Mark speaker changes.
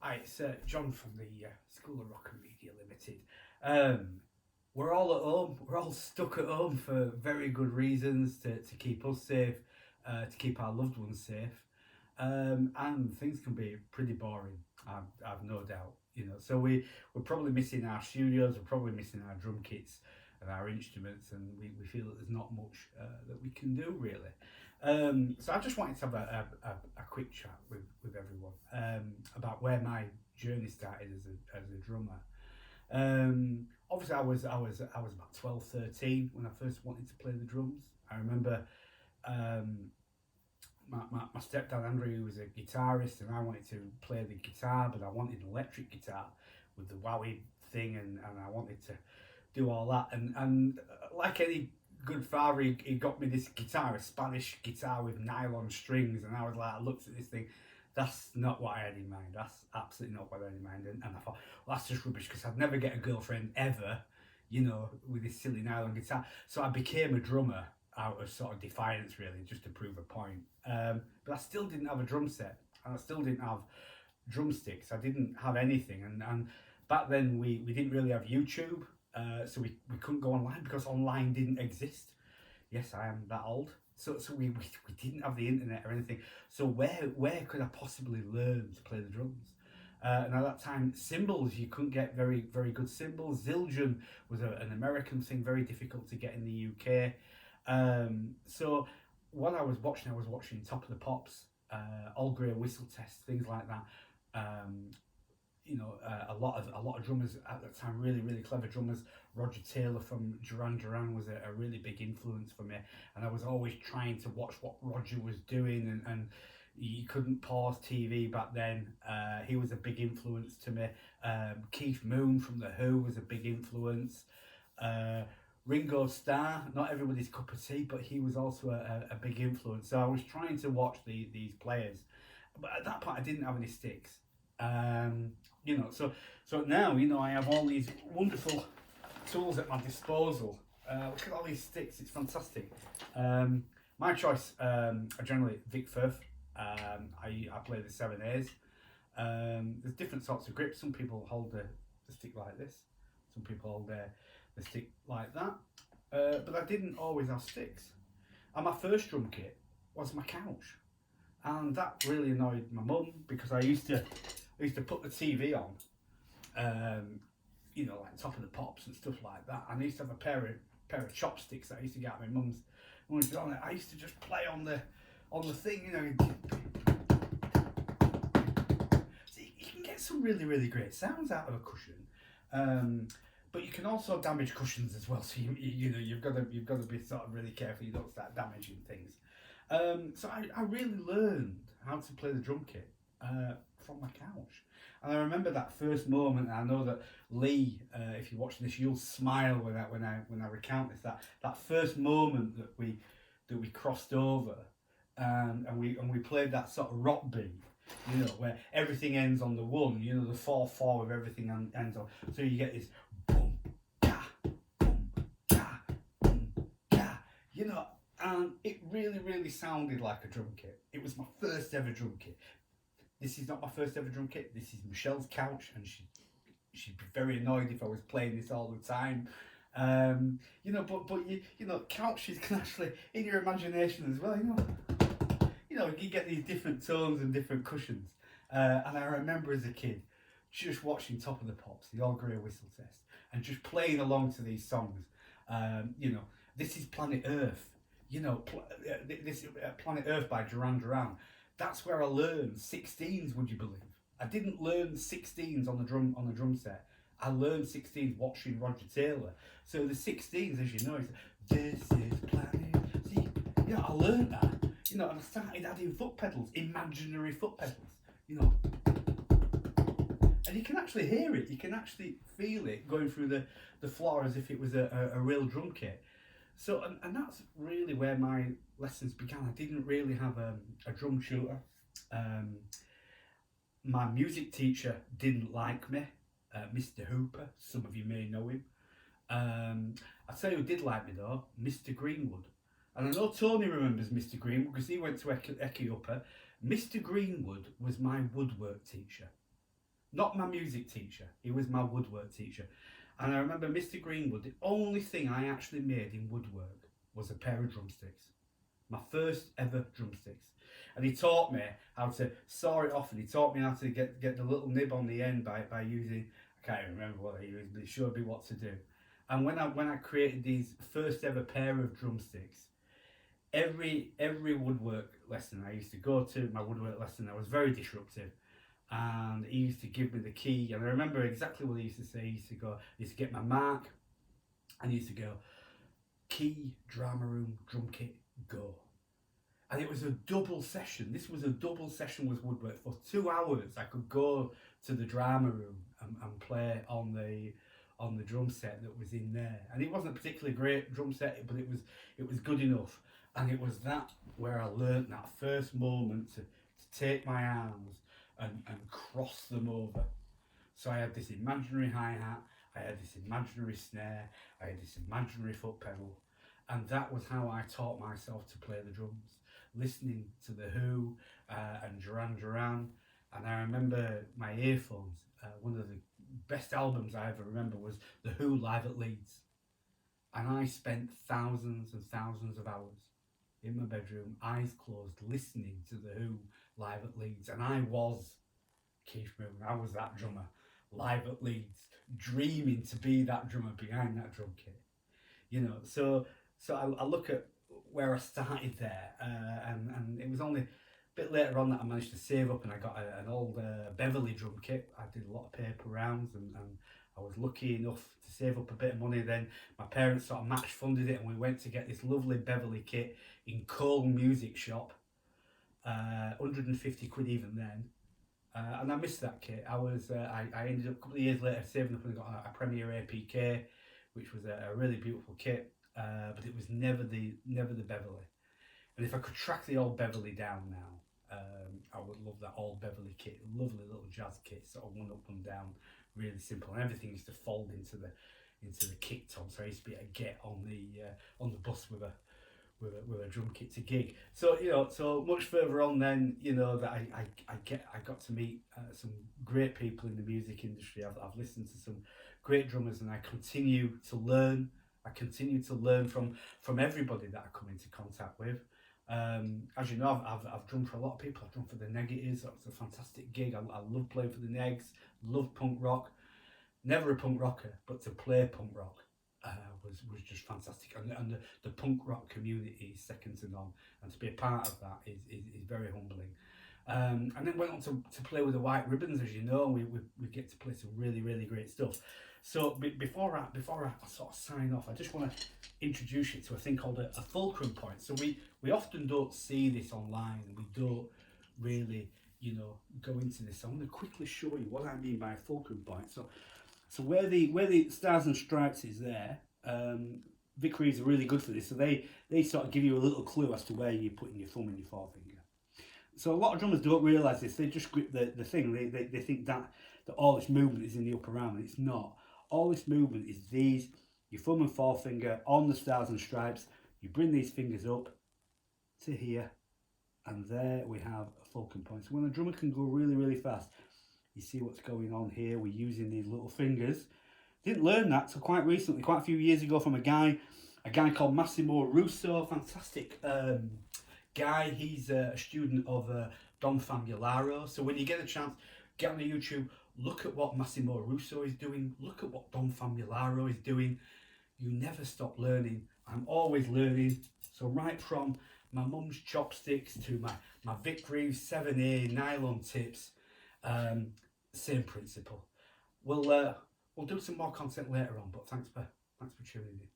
Speaker 1: Hi, it's John from the School of Rock and Media Limited. Um, we're all at home. We're all stuck at home for very good reasons to keep us safe, to keep our loved ones safe, and things can be pretty boring. I've no doubt. So we're probably missing our studios. We're probably missing our drum kits and our instruments, and we feel that there's not much that we can do really. So I just wanted to have a quick chat with everyone about where my journey started as a drummer. Obviously, I was about 12, 13 when I first wanted to play the drums. I remember um, my stepdad Andrew was a guitarist, and I wanted to play the guitar, but I wanted an electric guitar with the wowie thing, and I wanted to do all that. And like any good father, he got me this guitar, a Spanish guitar with nylon strings, and I was like, I looked at this thing. That's not what I had in mind. That's absolutely not what I had in mind. And I thought, well, that's just rubbish because I'd never get a girlfriend ever, with this silly nylon guitar. So I became a drummer out of sort of defiance, really, just to prove a point. But I still didn't have a drum set, and I still didn't have drumsticks. I didn't have anything, and back then we didn't really have YouTube, so we couldn't go online because online didn't exist. Yes, I am that old. So we didn't have the internet or anything. So where could I possibly learn to play the drums? And at that time, cymbals, you couldn't get very good cymbals. Zildjian was an American thing, very difficult to get in the UK. So what I was watching Top of the Pops, All Grey Whistle Test, things like that. Um, a lot of drummers at that time, really clever drummers. Roger Taylor from Duran Duran was a really big influence for me, and I was always trying to watch what Roger was doing, and you couldn't pause TV back then. He was a big influence to me. Keith Moon from The Who was a big influence. Uh, Ringo Starr, not everybody's cup of tea, but he was also a big influence. So I was trying to watch these players, but at that point I didn't have any sticks. Um, so now I have all these wonderful tools at my disposal. Look at all these sticks; it's fantastic. My choice are generally Vic Firth. I play the 7As. There's different sorts of grips. Some people hold the stick like this. Some people hold the stick like that. But I didn't always have sticks. And my first drum kit was my couch, and that really annoyed my mum because I used to put the TV on, like Top of the Pops and stuff like that. And I used to have a pair of chopsticks that I used to get at my mum's. I used to just play on the thing. So you can get some really great sounds out of a cushion, but you can also damage cushions as well. So you've got to be sort of really careful you don't start damaging things. So I really learned how to play the drum kit from my couch. And I remember that first moment. And I know that Lee, if you're watching this, you'll smile when I recount this. That first moment that we crossed over, and we played that sort of rock beat, where everything ends on the one. The 4/4 of everything ends on. So you get this boom, ga, boom, ga, boom, ga. And it really sounded like a drum kit. It was my first ever drum kit. This is not my first ever drum kit. This is Michelle's couch, and she'd be very annoyed if I was playing this all the time. But couches can actually, in your imagination as well. You get these different tones and different cushions. And I remember as a kid just watching Top of the Pops, the All Grey Whistle Test, and just playing along to these songs. This is Planet Earth. This Planet Earth by Duran Duran. That's where I learned 16s. Would you believe? I didn't learn 16s on the drum set. I learned 16s watching Roger Taylor. So the 16s, as you know, is this is Planet. See, I learned that. And I started adding foot pedals, imaginary foot pedals. And you can actually hear it. You can actually feel it going through the floor as if it was a real drum kit. So, and that's really where my lessons began. I didn't really have a drum tutor. My music teacher didn't like me, Mr. Hooper. Some of you may know him. I tell you who did like me though, Mr. Greenwood. And I know Tony remembers Mr. Greenwood because he went to Ecky Upper. Mr. Greenwood was my woodwork teacher. not my music teacher, he was my woodwork teacher. And I remember Mr. Greenwood, the only thing I actually made in woodwork was a pair of drumsticks. My first ever drumsticks. And he taught me how to saw it off, and he taught me how to get the little nib on the end by using, I can't even remember what I used, but it showed me what to do. And when I created these first ever pair of drumsticks, every woodwork lesson I used to go to, my woodwork lesson, I was very disruptive. And he used to give me the key, and I remember exactly what he used to say. He used to get my mark, and he used to go, key, drama room, drum kit, go. And it was a double session. This was a double session with woodwork. For 2 hours I could go to the drama room and play on the drum set that was in there. And it wasn't a particularly great drum set, but it was good enough. And it was that where I learnt that first moment to take my arms and cross them over. So I had this imaginary hi-hat, I had this imaginary snare, I had this imaginary foot pedal, and that was how I taught myself to play the drums, listening to The Who and Duran Duran. And I remember my earphones, one of the best albums I ever remember was The Who live at Leeds. And I spent thousands and thousands of hours in my bedroom, eyes closed, listening to The Who live at Leeds. And I was Keith Moon, I was that drummer live at Leeds, dreaming to be that drummer behind that drum kit. You know, so I look at where I started there, and it was only a bit later on that I managed to save up, and I got an old Beverly drum kit. I did a lot of paper rounds, and I was lucky enough to save up a bit of money. Then my parents sort of match funded it, and we went to get this lovely Beverly kit in Cole Music Shop, 150 quid even then. And I missed that kit. I ended up a couple of years later saving up and got a Premier APK, which was a really beautiful kit, but it was never the Beverly. And if I could track the old Beverly down now, I would love that old Beverly kit, lovely little jazz kit, sort of one up, one down, really simple, and everything used to fold into the kit top. So I used to be able to get on the bus with a drum kit to gig. So so much further on then, that I got to meet some great people in the music industry. I've listened to some great drummers, and I continue to learn. I continue to learn from everybody that I come into contact with. As you know, I've drummed for a lot of people. I've drummed for the Negatives. That was a fantastic gig. I love playing for the Negs. Love punk rock. Never a punk rocker, but to play punk rock was just fantastic, and the punk rock community is second to none, and to be a part of that is very humbling. And then went on to play with the White Ribbons, as you know. We get to play some really, really great stuff. So before I sort of sign off, I just want to introduce you to a thing called a fulcrum point. So we often don't see this online, and we don't really go into this. So I'm going to quickly show you what I mean by a fulcrum point. So where the Stars and Stripes is there, Vic Reeves are really good for this. So they sort of give you a little clue as to where you're putting your thumb and your forefinger. So a lot of drummers don't realise this. They just grip the thing. They think that all this movement is in the upper arm, and it's not. All this movement is your thumb and forefinger on the Stars and Stripes. You bring these fingers up to here, and there we have a fulcrum point. So when a drummer can go really, really fast, you see what's going on here. We're using these little fingers. Didn't learn that till quite recently, quite a few years ago, from a guy called Massimo Russo. Fantastic guy. He's a student of Don Famularo. So when you get a chance, get on the YouTube, look at what Massimo Russo is doing, look at what Don Famularo is doing. You never stop learning. I'm always learning. So right from my mum's chopsticks to my Vic Reeves 7A nylon tips, same principle. We'll do some more content later on, but thanks for tuning in.